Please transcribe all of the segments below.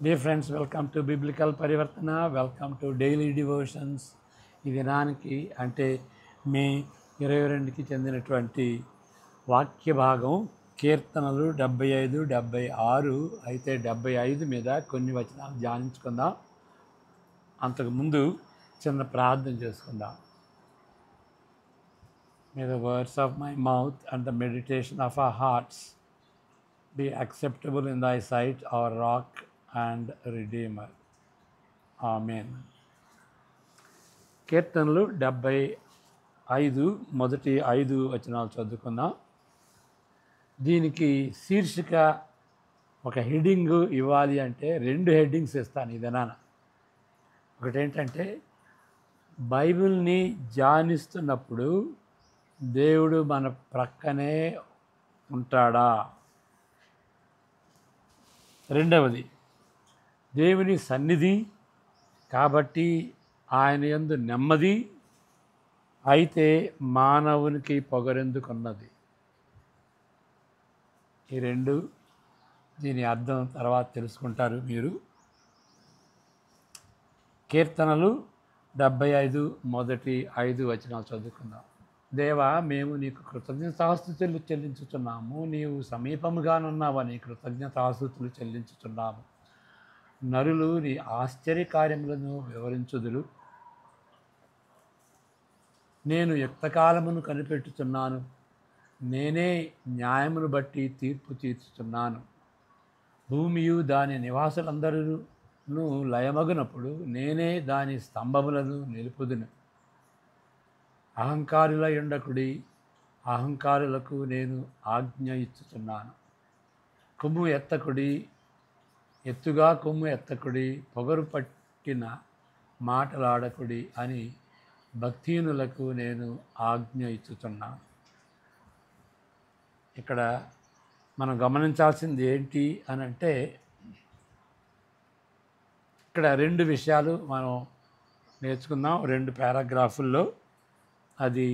Dear friends, welcome to Biblical Parivartana. Welcome to Daily Devotions. ఈ దినానికి అంటే మే 22కి చెందినటువంటి వాక్య భాగం కీర్తనలు 75, 76. అయితే 75 మీద కొన్ని వచనాలు ధ్యానించుకుందాం. అంతకుముందు చిన్న ప్రార్థన చేసుకుందాం. May the words of my mouth and the meditation of our hearts be acceptable in thy sight, our rock and redeemer. Amen. కీర్తనలు 75 మొదటి 5 వచనాలు చదువుకుందాం. దీనికి శీర్షిక ఒక హెడ్డింగ్ ఇవ్వాలి అంటే 2 హెడ్డింగ్స్ ఇస్తాను ఈ దినాన. ఒకటేంటంటే బైబిల్ని ధ్యానిస్తున్నప్పుడు దేవుడు మన ప్రక్కనే ఉంటాడా, రెండవది దేవుని సన్నిధి కాబట్టి ఆయన యందు నెమ్మది, అయితే మానవునికి పొగరెందుకున్నది. ఈ రెండు దీని అర్థం తర్వాత తెలుసుకుంటారు మీరు. కీర్తనలు 75 మొదటి 5 వచనాలు చదువుకుందాం. దేవా, మేము నీకు కృతజ్ఞతాస్తుతులు చెల్లించుచున్నాము. నీవు సమీపముగానున్నావని కృతజ్ఞతాస్తుతులు చెల్లించుచున్నాము. నరులు నీ ఆశ్చర్యకార్యములను వివరించుదురు. నేను యుక్తకాలమును కనిపెట్టుచున్నాను. నేనే న్యాయమును బట్టి తీర్పు తీర్చుచున్నాను. భూమియు దాని నివాసులందరూను లయమగునప్పుడు నేనే దాని స్తంభములను నిలుపుదును. అహంకారుల యుండకుడి, అహంకారులకు నేను ఆజ్ఞ ఇచ్చుచున్నాను. కొమ్ము ఎత్తకుడి, ఎత్తుగా కొమ్ము ఎత్తకుడి, పొగరు పట్టిన మాటలాడకుడి అని భక్తిహీనులకు నేను ఆజ్ఞ ఇచ్చుచున్నాను. ఇక్కడ మనం గమనించాల్సింది ఏంటి అని అంటే, ఇక్కడ 2 విషయాలు మనం నేర్చుకుందాం 2 పారాగ్రాఫుల్లో. అది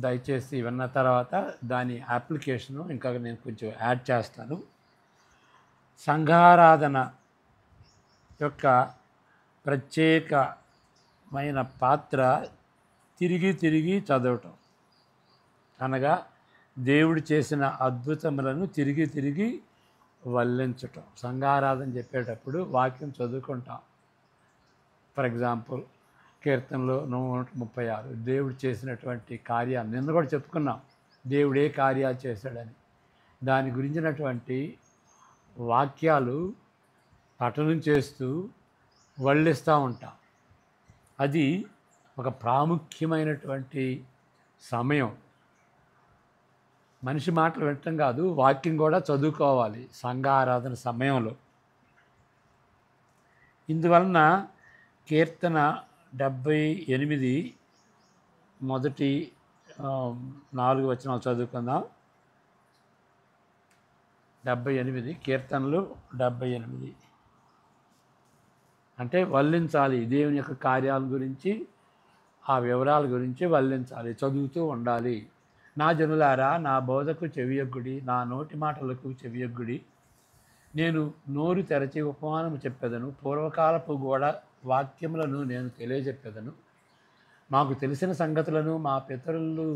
దయచేసి విన్న తర్వాత దాని అప్లికేషను ఇంకా నేను కొంచెం యాడ్ చేస్తాను. సంఘారాధన యొక్క ప్రత్యేకమైన పాత్ర తిరిగి తిరిగి చదవటం, అనగా దేవుడు చేసిన అద్భుతములను తిరిగి తిరిగి వల్లించటం. సంఘారాధన చెప్పేటప్పుడు వాక్యం చదువుకుంటాం. ఫర్ ఎగ్జాంపుల్ కీర్తనలో 136 దేవుడు చేసినటువంటి కార్యాలు నిన్న కూడా చెప్పుకున్నాం. దేవుడు ఏ కార్యాలు చేశాడని దాని గురించినటువంటి వాక్యాలు పఠనం చేస్తూ వల్లిస్తూ ఉంటాం. అది ఒక ప్రాముఖ్యమైనటువంటి సమయం. మనిషి మాటలు వినటం కాదు, వాక్యం కూడా చదువుకోవాలి సంఘారాధన సమయంలో. ఇందువలన కీర్తన 78 మొదటి 4 వచనాలు చదువుకుందాం. 78 కీర్తనలు 78 అంటే వల్లించాలి. దేవుని యొక్క కార్యాల గురించి, ఆ వివరాల గురించి వల్లించాలి, చదువుతూ ఉండాలి. నా జనులారా, నా బోధకు చెవియొగ్గుడి, నా నోటి మాటలకు చెవియొగ్గుడి. నేను నోరు తెరచి ఉపమానము చెప్పెదను, పూర్వకాలపు గోడ వాక్యములను నేను తెలియజెప్పెదను. మాకు తెలిసిన సంగతులను మా పితరులు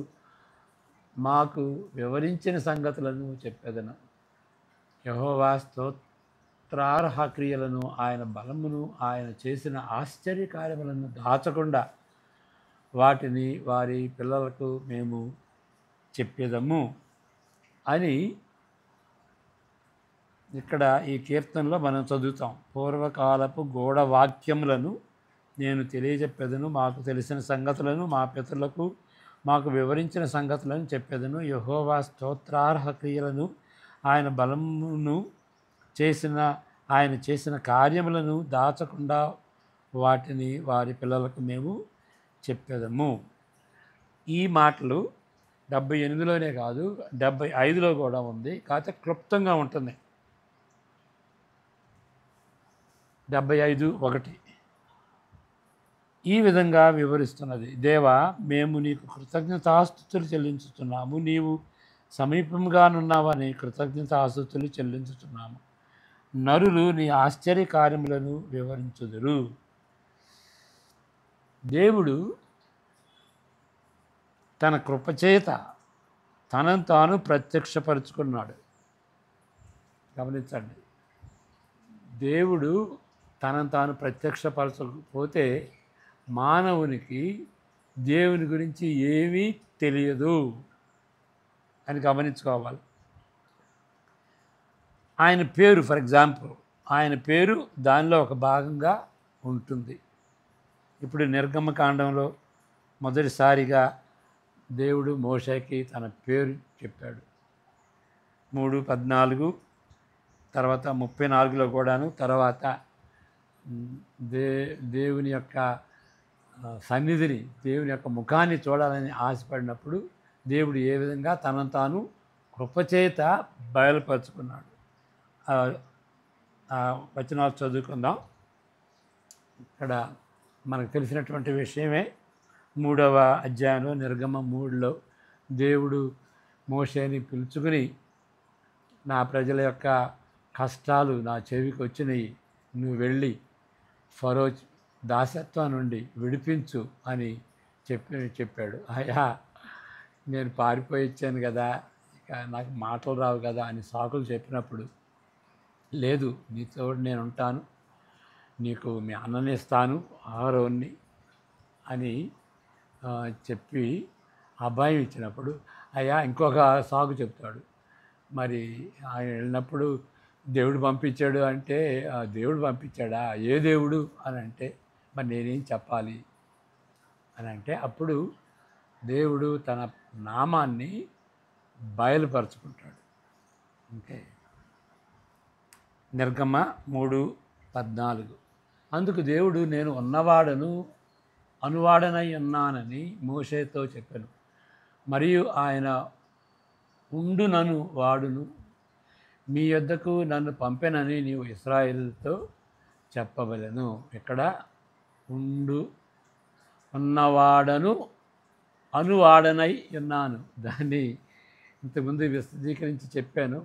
మాకు వివరించిన సంగతులను చెప్పెదను. యెహోవా స్తోత్రార్హ క్రియలను, ఆయన బలమును, ఆయన చేసిన ఆశ్చర్యకార్యములను దాచకుండా వాటిని వారి పిల్లలకు మేము చెప్పేదము అని ఇక్కడ ఈ కీర్తనలో మనం చదువుతాం. పూర్వకాలపు గూఢ వాక్యములను నేను తెలియజెప్పేదను, మాకు తెలిసిన సంగతులను మా పితరులకు మాకు వివరించిన సంగతులను చెప్పేదను. యెహోవా స్తోత్రార్హ క్రియలను, ఆయన బలమును, ఆయన చేసిన కార్యములను దాచకుండా వాటిని వారి పిల్లలకు మేము చెప్పేదము. ఈ మాటలు 78లోనే కాదు 75లో కూడా ఉంది, కాకపోతే క్లుప్తంగా ఉంటుంది. 75:1 ఈ విధంగా వివరిస్తున్నది. దేవా, మేము నీకు కృతజ్ఞతాస్తుతులు చెల్లించుతున్నాము. నీవు సమీపంగానున్నావని కృతజ్ఞతాస్తుతులు చెల్లించుతున్నాము. నరులు నీ ఆశ్చర్యకార్యములను వివరించుదురు. దేవుడు తన కృపచేత తనను తాను ప్రత్యక్షపరుచుకున్నాడు. గమనించండి, దేవుడు తనను తాను ప్రత్యక్షపరచకపోతే మానవునికి దేవుని గురించి ఏమీ తెలియదు అని గమనించుకోవాలి. ఆయన పేరు, ఫర్ ఎగ్జాంపుల్, ఆయన పేరు దానిలో ఒక భాగంగా ఉంటుంది. ఇప్పుడు నిర్గమకాండంలో మొదటిసారిగా దేవుడు మోషేకి తన పేరు చెప్పాడు. 3:14, తర్వాత 34లో కూడాను. తర్వాత దేవుని యొక్క సన్నిధిని, దేవుని యొక్క ముఖాన్ని చూడాలని ఆశపడినప్పుడు దేవుడు ఏ విధంగా తనను తాను కృపచేత బయలుపరుచుకున్నాడు. వచనాలు చదువుకుందాం. ఇక్కడ మనకు తెలిసినటువంటి విషయమే. 3వ అధ్యాయంలో నిర్గమ 3లో దేవుడు మోషేని పిలుచుకుని, నా ప్రజల యొక్క కష్టాలు నా చెవికి వచ్చినాయి, నువ్వు వెళ్ళి ఫరో దాసత్వం నుండి విడిపించు అని చెప్పాడు. అయ్యా, నేను పారిపోయి ఇచ్చాను కదా, ఇక నాకు మాటలు రావు కదా అని సాకులు చెప్పినప్పుడు, లేదు, నీతో నేను ఉంటాను, నీకు మీ అన్నని ఇస్తాను, ఆరోన్ని అని చెప్పి అభయం ఇచ్చినప్పుడు, అయ్యా ఇంకొక సాగు చెప్తాడు. మరి ఆయన వెళ్ళినప్పుడు దేవుడు పంపించాడు అంటే, దేవుడు పంపించాడా, ఏ దేవుడు అని అంటే, మరి నేనేం చెప్పాలి అని అంటే, అప్పుడు దేవుడు తన నామాన్ని బయలుపరుచుకుంటాడు. ఓకే. నిర్గమ 3:14. అందుకు దేవుడు, నేను ఉన్నవాడను అనువాడనై ఉన్నానని మోషేతో చెప్పాను, మరియు ఆయన ఉండునను వాడును, మీ యొద్దకు నన్ను పంపెనని నీవు ఇశ్రాయేలుతో చెప్పవలెను. ఇక్కడ ఉన్నవాడను అనువాడనై ఉన్నాను, దాన్ని ఇంతకుముందు విశదీకరించి చెప్పాను.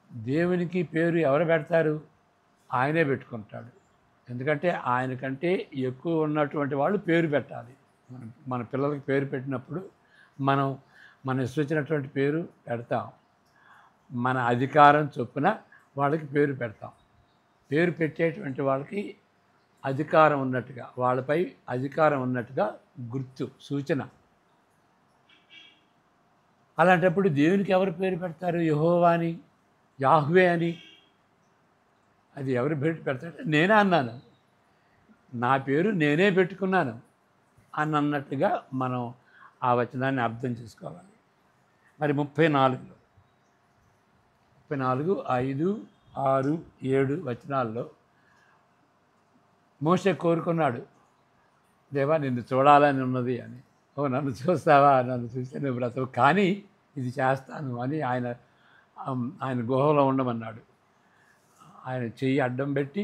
దేవునికి పేరు ఎవరు పెడతారు? ఆయనే పెట్టుకుంటాడు. ఎందుకంటే ఆయన కంటే ఎక్కువ ఉన్నటువంటి వాళ్ళు పేరు పెట్టాలి. మన పిల్లలకి పేరు పెట్టినప్పుడు మన ఇష్టొచ్చినటువంటి పేరు పెడతాం. మన అధికారం చొప్పున వాళ్ళకి పేరు పెడతాం. పేరు పెట్టేటువంటి వాళ్ళకి అధికారం ఉన్నట్టుగా, వాళ్ళపై అధికారం ఉన్నట్టుగా గుర్తు, సూచన. అలాంటప్పుడు దేవునికి ఎవరు పేరు పెడతారు? యెహోవా అని, యాహ్వే అని. అది ఎవరు పేరు పెడతారు? నేనే అన్నాను, నా పేరు నేనే పెట్టుకున్నాను అని అన్నట్టుగా మనం ఆ వచనాన్ని అర్థం చేసుకోవాలి. మరి 34, 5, 6, 7 వచనాల్లో మోషే కోరుకున్నాడు, దేవా నిన్ను చూడాలని ఉన్నది అని. ఓ, నన్ను చూస్తావా? నన్ను చూస్తే నువ్వు బ్రతవు, కానీ ఇది చేస్తాను అని ఆయన గుహలో ఉండమన్నాడు. ఆయన చెయ్యి అడ్డం పెట్టి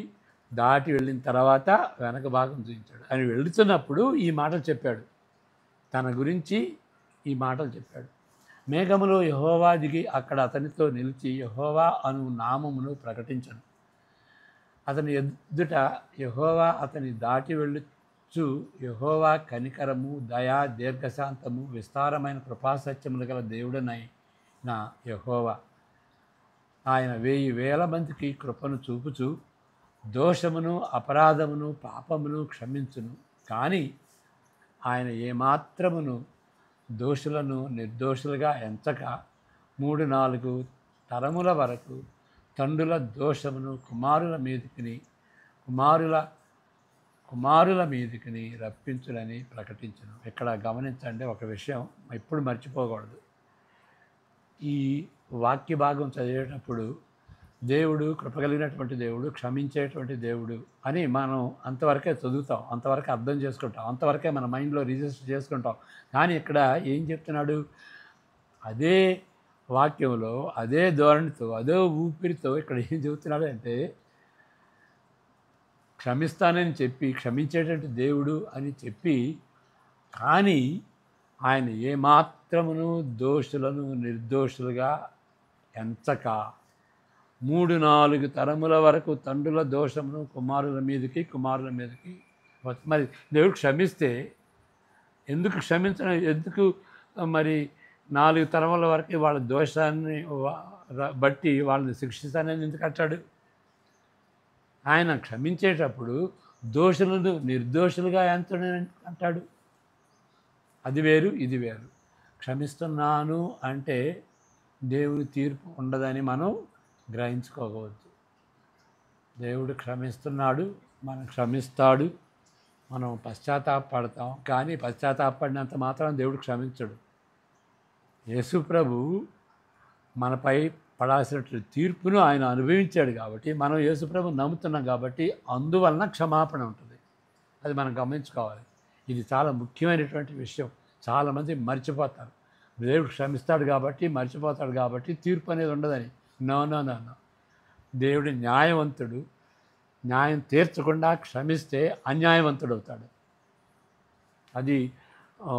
దాటి వెళ్ళిన తర్వాత వెనక భాగం చూపించాడు. ఆయన వెళుతున్నప్పుడు ఈ మాటలు చెప్పాడు, తన గురించి ఈ మాటలు చెప్పాడు. మేఘములో యెహోవా దిగి అక్కడ అతనితో నిలిచి యెహోవా అను నామమును ప్రకటించను. అతని ఎదుట యెహోవా అతని దాటి వెళ్ళుచు, యెహోవా కనికరము, దయా, దీర్ఘశాంతము, విస్తారమైన కృపాసత్యములు గల దేవుడనైన యెహోవా, ఆయన 1000 మందికి కృపను చూపుచు దోషమును, అపరాధమును, పాపమును క్షమించును. కానీ ఆయన ఏమాత్రమును దోషులను నిర్దోషులుగా ఎంచక 3-4 తరముల వరకు తండ్రుల దోషమును కుమారుల మీదికి రప్పించులని ప్రకటించును. ఇక్కడ గమనించండి ఒక విషయం, ఎప్పుడు మర్చిపోకూడదు. ఈ వాక్య భాగం చదివేటప్పుడు దేవుడు కృపగలిగినటువంటి దేవుడు, క్షమించేటువంటి దేవుడు అని మనం అంతవరకే చదువుతాం, అంతవరకే అర్థం చేసుకుంటాం, అంతవరకే మన మైండ్లో రిజిస్టర్ చేసుకుంటాం. కానీ ఇక్కడ ఏం చెప్తున్నాడు? అదే వాక్యంలో, అదే ధోరణితో, అదే ఊపిరితో ఇక్కడ ఏం చెబుతున్నాడు అంటే, క్షమిస్తానని చెప్పి, క్షమించేటువంటి దేవుడు అని చెప్పి, కానీ ఆయన ఏమాత్రమును దోషులను నిర్దోషులుగా ఎంచక 3-4 తరముల వరకు తండ్రుల దోషమును కుమారుల మీదకి మరి దేవుడు క్షమిస్తే ఎందుకు మరి 4 తరముల వరకు వాళ్ళ దోషాన్ని బట్టి వాళ్ళని శిక్షిస్తానని ఎందుకు అంటాడు? ఆయన క్షమించేటప్పుడు దోషులను నిర్దోషులుగా ఎంతనే అంటాడు. అది వేరు, ఇది వేరు. క్షమిస్తున్నాను అంటే దేవుని తీర్పు ఉండదని మనం గ్రహించుకోవచ్చు. దేవుడు క్షమిస్తున్నాడు, మనం క్షమిస్తాడు, మనం పశ్చాత్తాపడతాం. కానీ పశ్చాత్తాపడినంత మాత్రం దేవుడు క్షమించడు. యేసు ప్రభు మనపై పడాల్సినటువంటి తీర్పును ఆయన అనుభవించాడు కాబట్టి మనం యేసు ప్రభు నమ్ముతున్నాం కాబట్టి అందువలన క్షమాపణ ఉంటుంది. అది మనం గమనించుకోవాలి. ఇది చాలా ముఖ్యమైనటువంటి విషయం. చాలామంది మర్చిపోతారు. దేవుడు క్షమిస్తాడు కాబట్టి మర్చిపోతాడు కాబట్టి తీర్పు అనేది ఉండదని. నో. దేవుడు న్యాయవంతుడు. న్యాయం తీర్చకుండా క్షమిస్తే అన్యాయవంతుడు అవుతాడు. అది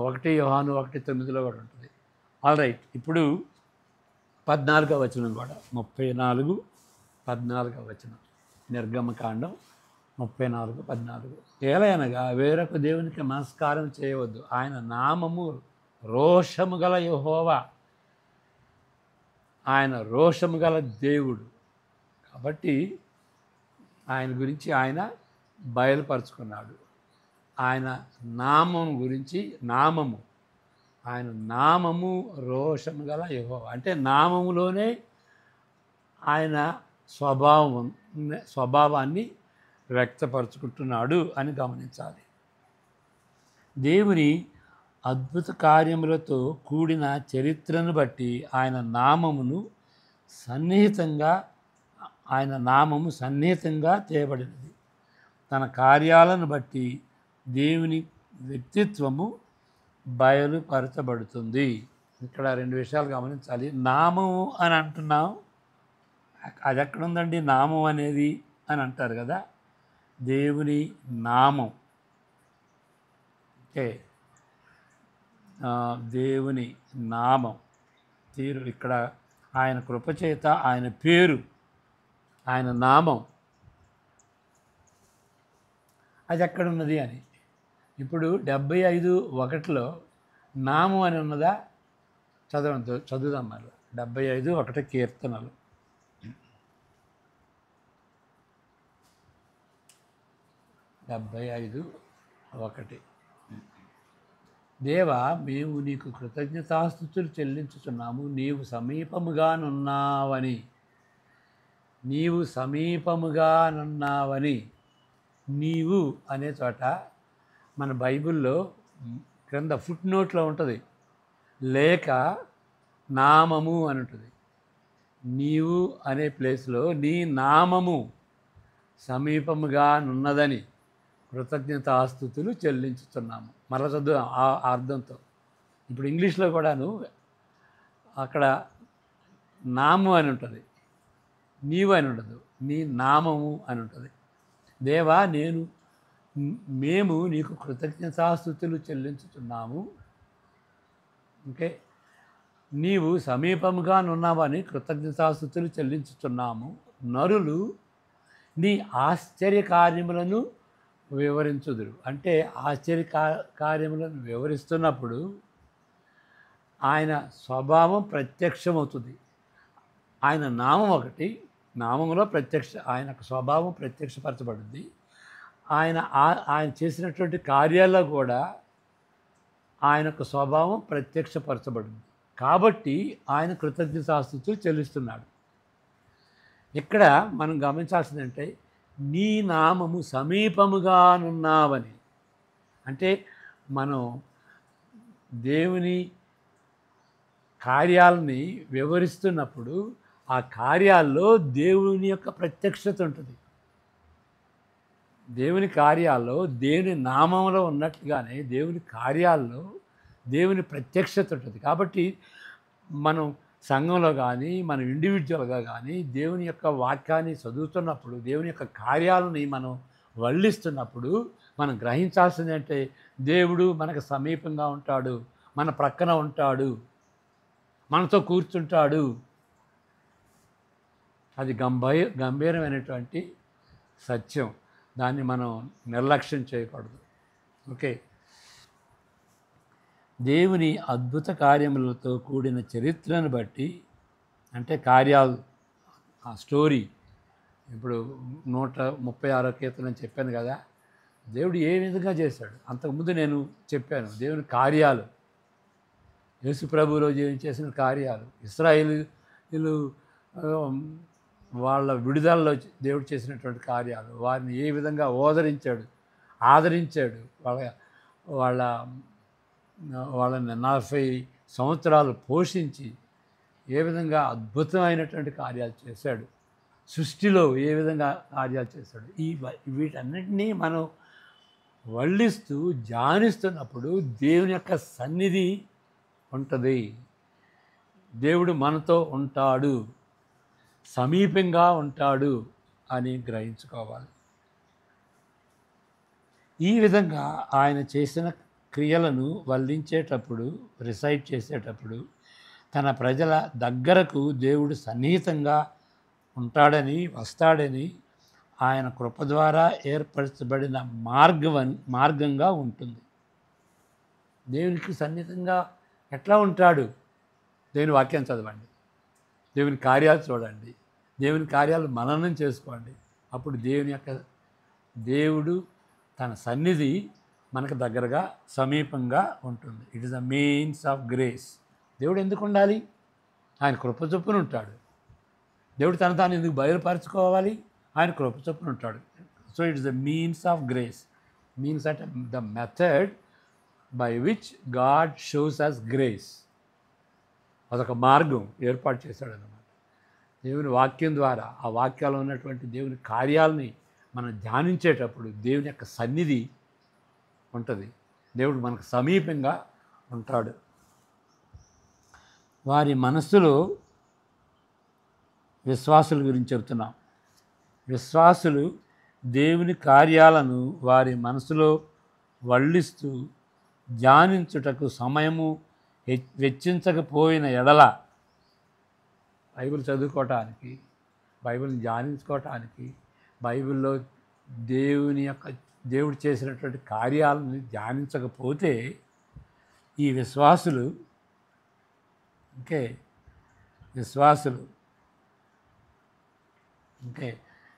1 యోహాను 1:9 కూడా ఉంటుంది. All right. ఇప్పుడు 14వ వచనం కూడా 34-14వ వచనం నిర్గమకాండం 34-14. ఏలయనగా వేరొక దేవునికి నమస్కారం చేయవద్దు. ఆయన నామము రోషము గల యెహోవా. ఆయన రోషము గల దేవుడు కాబట్టి ఆయన గురించి ఆయన బయలుపరుచుకున్నాడు. ఆయన నామం గురించి ఆయన నామము రోషము గల యెహోవా అంటే నామములోనే ఆయన స్వభావాన్ని వ్యక్తపరుచుకుంటున్నాడు అని గమనించాలి. దేవుని అద్భుత కార్యములతో కూడిన చరిత్రను బట్టి ఆయన నామము సన్నిహితంగా చేయబడినది. తన కార్యాలను బట్టి దేవుని వ్యక్తిత్వము బయలుపరచబడుతుంది. ఇక్కడ 2 విషయాలు గమనించాలి. నామము అని అంటున్నాం, అది ఎక్కడుందండి నామం అనేది అని అంటారు కదా. దేవుని నామం ఓకే, దేవుని నామం తీరు ఇక్కడ ఆయన కృపచేత ఆయన పేరు, ఆయన నామం అది ఎక్కడున్నది అని. ఇప్పుడు 75:1 నామం అని ఉన్నదా? చదువుదాం మరి. 75:1 కీర్తనలు. దేవా, మేము నీకు కృతజ్ఞతాస్తుతులు చెల్లించుచున్నాము. నీవు సమీపముగానున్నావని. నీవు అనే చోట మన బైబిల్లో క్రింద ఫుట్ నోట్లో ఉంటుంది, లేక నామము అని ఉంటుంది. నీవు అనే ప్లేస్లో నీ నామము సమీపముగా నున్నదని కృతజ్ఞతాస్తుతులు చెల్లించుతున్నాము. మరల చదువు ఆ అర్థంతో. ఇప్పుడు ఇంగ్లీష్లో కూడాను అక్కడ నాము అని ఉంటుంది, నీవు అని ఉండదు, నీ నామము అని ఉంటుంది. దేవా, మేము నీకు కృతజ్ఞతాస్తుతులు చెల్లించుతున్నాము. ఓకే, నీవు సమీపముగా నున్నావని కృతజ్ఞతాస్తుతులు చెల్లించుతున్నాము. నరులు నీ ఆశ్చర్య కార్యములను వివరించుదురు. అంటే ఆశ్చర్య కార్యములను వివరిస్తున్నప్పుడు ఆయన స్వభావం ప్రత్యక్షమవుతుంది. ఆయన నామం ఒకటి, నామంలో ఆయన స్వభావం ప్రత్యక్షపరచబడింది. ఆయన చేసినటువంటి కార్యాల్లో కూడా ఆయనకు స్వభావం ప్రత్యక్షపరచబడింది. కాబట్టి ఆయన కృతజ్ఞతాస్తుతులు చెల్లిస్తున్నాడు. ఇక్కడ మనం గమనించాల్సిందంటే నీ నామము సమీపముగానున్నావని. అంటే మనం దేవుని కార్యాలని వివరిస్తున్నప్పుడు ఆ కార్యాల్లో దేవుని యొక్క ప్రత్యక్షత ఉంటుంది. దేవుని కార్యాల్లో దేవుని నామంలో ఉన్నట్టుగానే దేవుని కార్యాల్లో దేవుని ప్రత్యక్షత ఉంటుంది. కాబట్టి మనం సంఘంలో కానీ మనం ఇండివిజువల్గా కానీ దేవుని యొక్క వాక్యాన్ని చదువుతున్నప్పుడు, దేవుని యొక్క కార్యాలని మనం వల్లిస్తున్నప్పుడు మనం గ్రహించాల్సింది అంటే దేవుడు మనకు సమీపంగా ఉంటాడు, మన ప్రక్కన ఉంటాడు, మనతో కూర్చుంటాడు. అది గంభీరమైనటువంటి సత్యం. దాన్ని మనం నిర్లక్ష్యం చేయకూడదు. ఓకే. దేవుని అద్భుత కార్యములతో కూడిన చరిత్రను బట్టి, అంటే కార్యాలు, ఆ స్టోరీ, ఇప్పుడు 136వ కీర్తన చెప్పాను కదా, దేవుడు ఏ విధంగా చేశాడు. అంతకుముందు నేను చెప్పాను దేవుని కార్యాలు, యేసు ప్రభువులో చేసిన కార్యాలు, ఇశ్రాయేలీయులు వాళ్ళ విడుదలలో దేవుడు చేసినటువంటి కార్యాలు, వారిని ఏ విధంగా ఆదరించాడు, వాళ్ళని 40 సంవత్సరాలు పోషించి ఏ విధంగా అద్భుతమైనటువంటి కార్యాలు చేశాడు, సృష్టిలో ఏ విధంగా కార్యాలు చేశాడు. వీటన్నిటినీ మనం వల్లిస్తూ ధ్యానిస్తున్నప్పుడు దేవుని యొక్క సన్నిధి ఉంటుంది. దేవుడు మనతో ఉంటాడు, సమీపంగా ఉంటాడు అని గ్రహించుకోవాలి. ఈ విధంగా ఆయన చేసిన క్రియలను వల్లించేటప్పుడు, రిసైట్ చేసేటప్పుడు తన ప్రజల దగ్గరకు దేవుడు సన్నిహితంగా వస్తాడని ఆయన కృప ద్వారా ఏర్పరచబడిన మార్గంగా ఉంటుంది. దేవునికి సన్నిహితంగా ఎట్లా ఉంటాడు? దేవుని వాక్యం చదవండి, దేవుని కార్యాలు చూడండి, దేవుని కార్యాలు మననం చేసుకోండి. అప్పుడు దేవుడు తన సన్నిధి మనకు దగ్గరగా సమీపంగా ఉంటుంది. It is the means of grace. దేవుడు ఎందుకు ఉండాలి? ఆయన కృప చొప్పున ఉంటాడు. దేవుడు తాను ఎందుకు బయలుపరచుకోవాలి? ఆయన కృప చొప్పున ఉంటాడు. So it is the means of grace. Means అంటే the method by which God shows us grace. అదొక మార్గం ఏర్పాటు చేశాడు అన్నమాట. దేవుని వాక్యం ద్వారా, ఆ వాక్యాల్లో ఉన్నటువంటి దేవుని కార్యాలని మనం ధ్యానించేటప్పుడు దేవుని యొక్క సన్నిధి ఉంటుంది. దేవుడు మనకు సమీపంగా ఉంటాడు. వారి మనస్సులో, విశ్వాసుల గురించి చెబుతున్నాం, విశ్వాసులు దేవుని కార్యాలను వారి మనసులో వల్లిస్తూ ధ్యానించుటకు సమయము వెచ్చించకపోయిన ఎడల, బైబిల్ చదువుకోవటానికి, బైబిల్ని ధ్యానించుకోవటానికి, బైబిల్లో దేవుడు చేసినటువంటి కార్యాలను ధ్యానించకపోతే ఈ విశ్వాసులు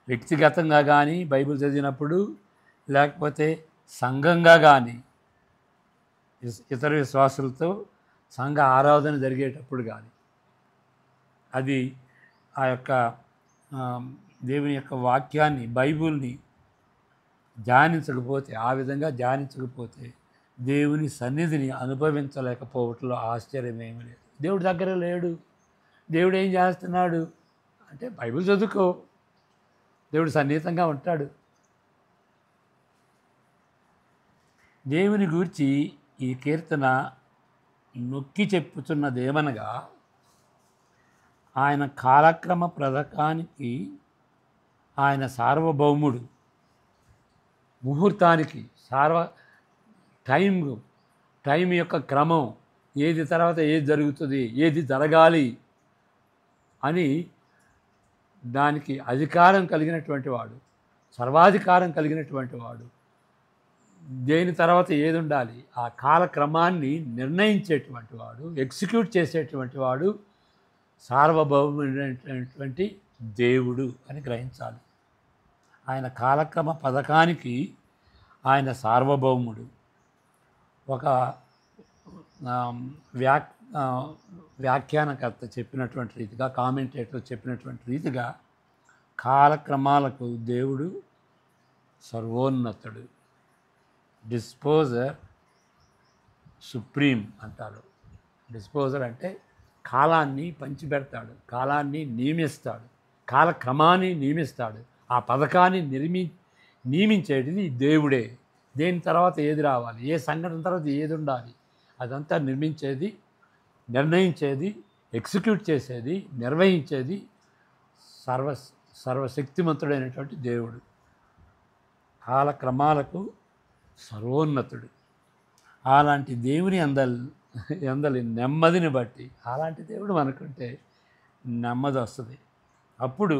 వ్యక్తిగతంగా కానీ బైబిల్ చదివినప్పుడు, లేకపోతే సంఘంగా కానీ ఇతర విశ్వాసులతో సంఘ ఆరాధన జరిగేటప్పుడు కానీ, అది ఆ యొక్క దేవుని యొక్క వాక్యాన్ని, బైబిల్ని ధ్యానించకపోతే, ఆ విధంగా ధ్యానించకపోతే దేవుని సన్నిధిని అనుభవించలేకపోవటంలో ఆశ్చర్యమేమీ లేదు. దేవుడి దగ్గర లేడు. దేవుడు ఏం చేస్తున్నాడు అంటే, బైబిల్ చదువుకో, దేవుడు సన్నిహితంగా ఉంటాడు. దేవుని గూర్చి ఈ కీర్తన నొక్కి చెప్పుతున్నదేమనగా, ఆయన కాలక్రమ పథకానికి ఆయన సార్వభౌముడు. ముహూర్తానికి, టైం యొక్క క్రమం, ఏది తర్వాత ఏది జరుగుతుంది, ఏది జరగాలి అని దానికి అధికారం కలిగినటువంటి వాడు, సర్వాధికారం కలిగినటువంటి వాడు. దేని తర్వాత ఏది ఉండాలి, ఆ కాలక్రమాన్ని నిర్ణయించేటువంటి వాడు, ఎగ్జిక్యూట్ చేసేటువంటి వాడు సార్వభౌముడైనటువంటి దేవుడు అని గ్రహించాలి. ఆయన కాలక్రమ పథకానికి ఆయన సార్వభౌముడు. ఒక వ్యాఖ్యానకర్త చెప్పినటువంటి రీతిగా, కామెంటేటర్ చెప్పినటువంటి రీతిగా, కాలక్రమాలకు దేవుడు సర్వోన్నతుడు, డిస్పోజర్ సుప్రీం అంటారు. డిస్పోజర్ అంటే కాలాన్ని పంచిపెడతాడు, కాలాన్ని నియమిస్తాడు, కాలక్రమాన్ని నియమిస్తాడు. ఆ పథకాన్ని నియమించేటిది దేవుడే. దేని తర్వాత ఏది రావాలి, ఏ సంఘటన తర్వాత ఏది ఉండాలి, అదంతా నిర్ణయించేది, ఎగ్జిక్యూట్ చేసేది, నిర్వహించేది సర్వశక్తిమంతుడైనటువంటి దేవుడు. కాలక్రమాలకు సర్వోన్నతుడు. అలాంటి దేవుని అందలి నెమ్మదిని బట్టి, అలాంటి దేవుడు మనకుంటే నెమ్మది వస్తుంది. అప్పుడు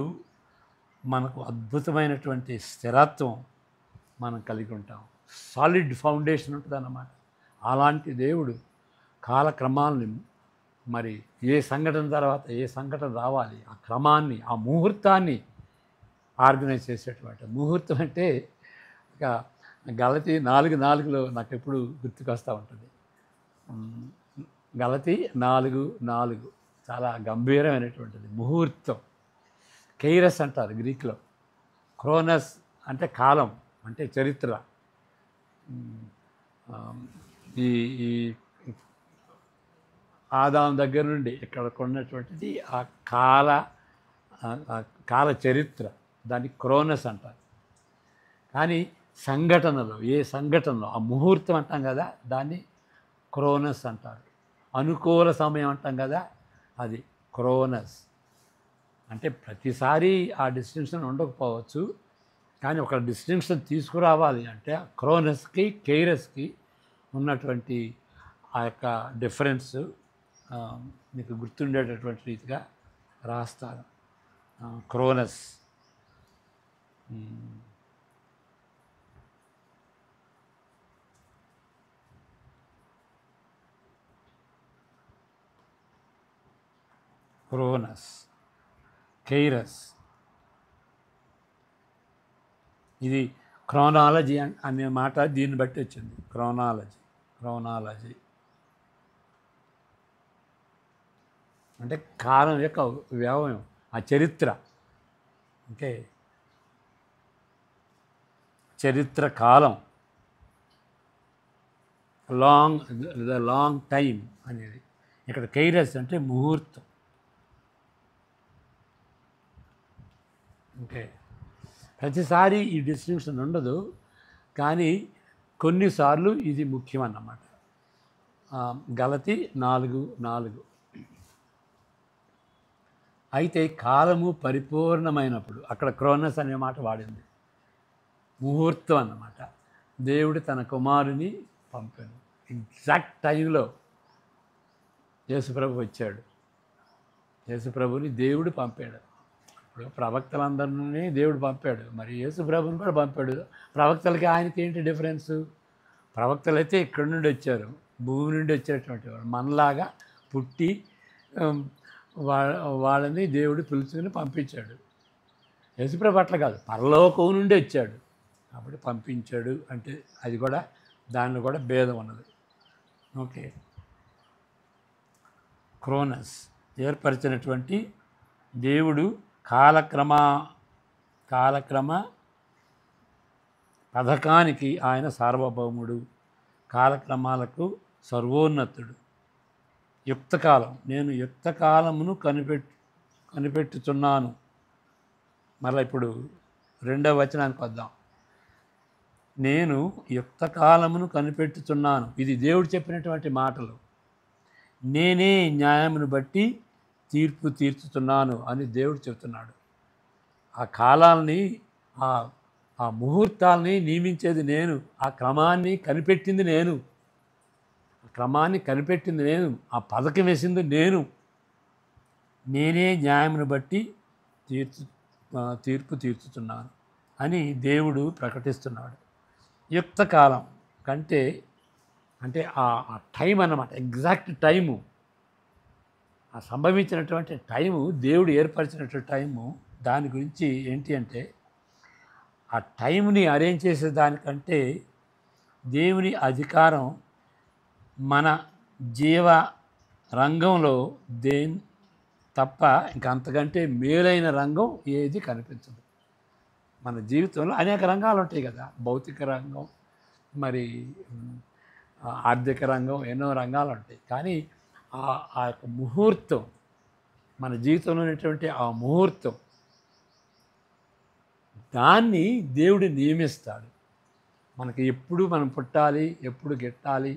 మనకు అద్భుతమైనటువంటి స్థిరత్వం మనం కలిగి ఉంటాం. సాలిడ్ ఫౌండేషన్ ఉంటుందన్నమాట. అలాంటి దేవుడు కాలక్రమాల్ని మరి ఏ సంఘటన తర్వాత ఏ సంఘటన రావాలి, ఆ క్రమాన్ని, ఆ ముహూర్తాన్ని ఆర్గనైజ్ చేసేటువంటి ముహూర్తం అంటే ఇక గలతీ 4:4లో నాకు ఎప్పుడు గుర్తుకొస్తూ ఉంటుంది. గలతీ 4:4 చాలా గంభీరమైనటువంటిది. ముహూర్తం, కైరస్ అంటారు గ్రీక్లో. క్రోనస్ అంటే కాలం, అంటే చరిత్ర. ఈ ఈ ఆదాం దగ్గర నుండి ఇక్కడ ఉన్నటువంటిది ఆ కాల కాల చరిత్ర, దాన్ని క్రోనస్ అంటారు. కానీ సంఘటనలో, ఏ సంఘటనలో ఆ ముహూర్తం అంటాం కదా, దాన్ని క్రోనస్ అంటారు. అనుకూల సమయం అంటాం కదా, అది క్రోనస్. అంటే ప్రతిసారి ఆ డిస్టింక్షన్ ఉండకపోవచ్చు, కానీ ఒక డిస్టింక్షన్ తీసుకురావాలి అంటే క్రోనస్కి కైరస్కి ఉన్నటువంటి ఆ యొక్క డిఫరెన్స్ మీకు గుర్తుండేటటువంటి రీతిగా రాస్తారు. Chronos Chronos, Kairos. ఇది క్రోనాలజీ అనే మాట దీన్ని బట్టి వచ్చింది. క్రోనాలజీ అంటే కాలం యొక్క వ్యవయం, ఆ చరిత్ర. అంటే చరిత్ర కాలం, లాంగ్ టైం అనేది. ఇక్కడ కైరస్ అంటే ముహూర్తం. ఓకే, ప్రతిసారి ఈ డిస్టింక్షన్ ఉండదు, కానీ కొన్నిసార్లు ఇది ముఖ్యమన్నమాట. గలతీ 4:4. అయితే కాలము పరిపూర్ణమైనప్పుడు, అక్కడ క్రోనస్ అనే మాట వాడింది, ముహూర్తం అన్నమాట. దేవుడు తన కుమారుని పంపాను. ఎగ్జాక్ట్ టైంలో యేసుప్రభు వచ్చాడు. యేసుప్రభుని దేవుడు పంపాడు. ఇప్పుడు ప్రవక్తలందరినీ దేవుడు పంపాడు, మరి యేసుప్రభుని కూడా పంపాడు. ప్రవక్తలకి ఆయనకి ఏంటి డిఫరెన్సు? ప్రవక్తలు అయితే ఇక్కడి నుండి వచ్చారు, భూమి నుండి వచ్చేటువంటి వాడు, మనలాగా పుట్టి వాళ్ళని దేవుడు పిలుచుకుని పంపించాడు. యేసుప్రభు అట్లా కాదు, పరలోకం నుండి వచ్చాడు కాబట్టి పంపించాడు. అంటే అది కూడా, దానిలో కూడా భేదం ఉన్నది. ఓకే, క్రోనస్ ఏర్పరిచినటువంటి దేవుడు కాలక్రమ పథకానికి ఆయన సార్వభౌముడు, కాలక్రమాలకు సర్వోన్నతుడు. యుక్తకాలం, నేను యుక్తకాలమును కనిపెట్టుచున్నాను. మళ్ళీ ఇప్పుడు 2వ వచనానికి వద్దాం. నేను యుక్తకాలమును కనిపెట్టుచున్నాను. ఇది దేవుడు చెప్పినటువంటి మాటలు. నేనే న్యాయమును బట్టి తీర్పు తీర్చుతున్నాను అని దేవుడు చెబుతున్నాడు. ఆ కాలాల్ని, ఆ ముహూర్తాల్ని నియమించేది నేను, ఆ క్రమాన్ని కనిపెట్టింది నేను, ఆ పథకం వేసింది నేను. నేనే న్యాయమును బట్టి తీర్పు తీర్చుతున్నాను అని దేవుడు ప్రకటిస్తున్నాడు. యుక్తకాలం కంటే అంటే ఆ టైం అన్నమాట, ఎగ్జాక్ట్ టైము, ఆ సంభవించినటువంటి టైము, దేవుడు ఏర్పరిచినటువంటి టైము. దాని గురించి ఏంటి అంటే, ఆ టైంని అరేంజ్ చేసే దానికంటే దేవుని అధికారం మన జీవ రంగంలో తప్ప ఇంక అంతకంటే మేలైన రంగం ఏది కనిపించదు. మన జీవితంలో అనేక రంగాలు ఉంటాయి కదా, భౌతిక రంగం, మరి ఆర్థిక రంగం, ఎన్నో రంగాలు ఉంటాయి. కానీ ఆ యొక్క ముహూర్తం, మన జీవితంలో ఉన్నటువంటి ఆ ముహూర్తం, దాన్ని దేవుడు నియమిస్తాడు. మనకి ఎప్పుడు మనం పుట్టాలి, ఎప్పుడు గిట్టాలి,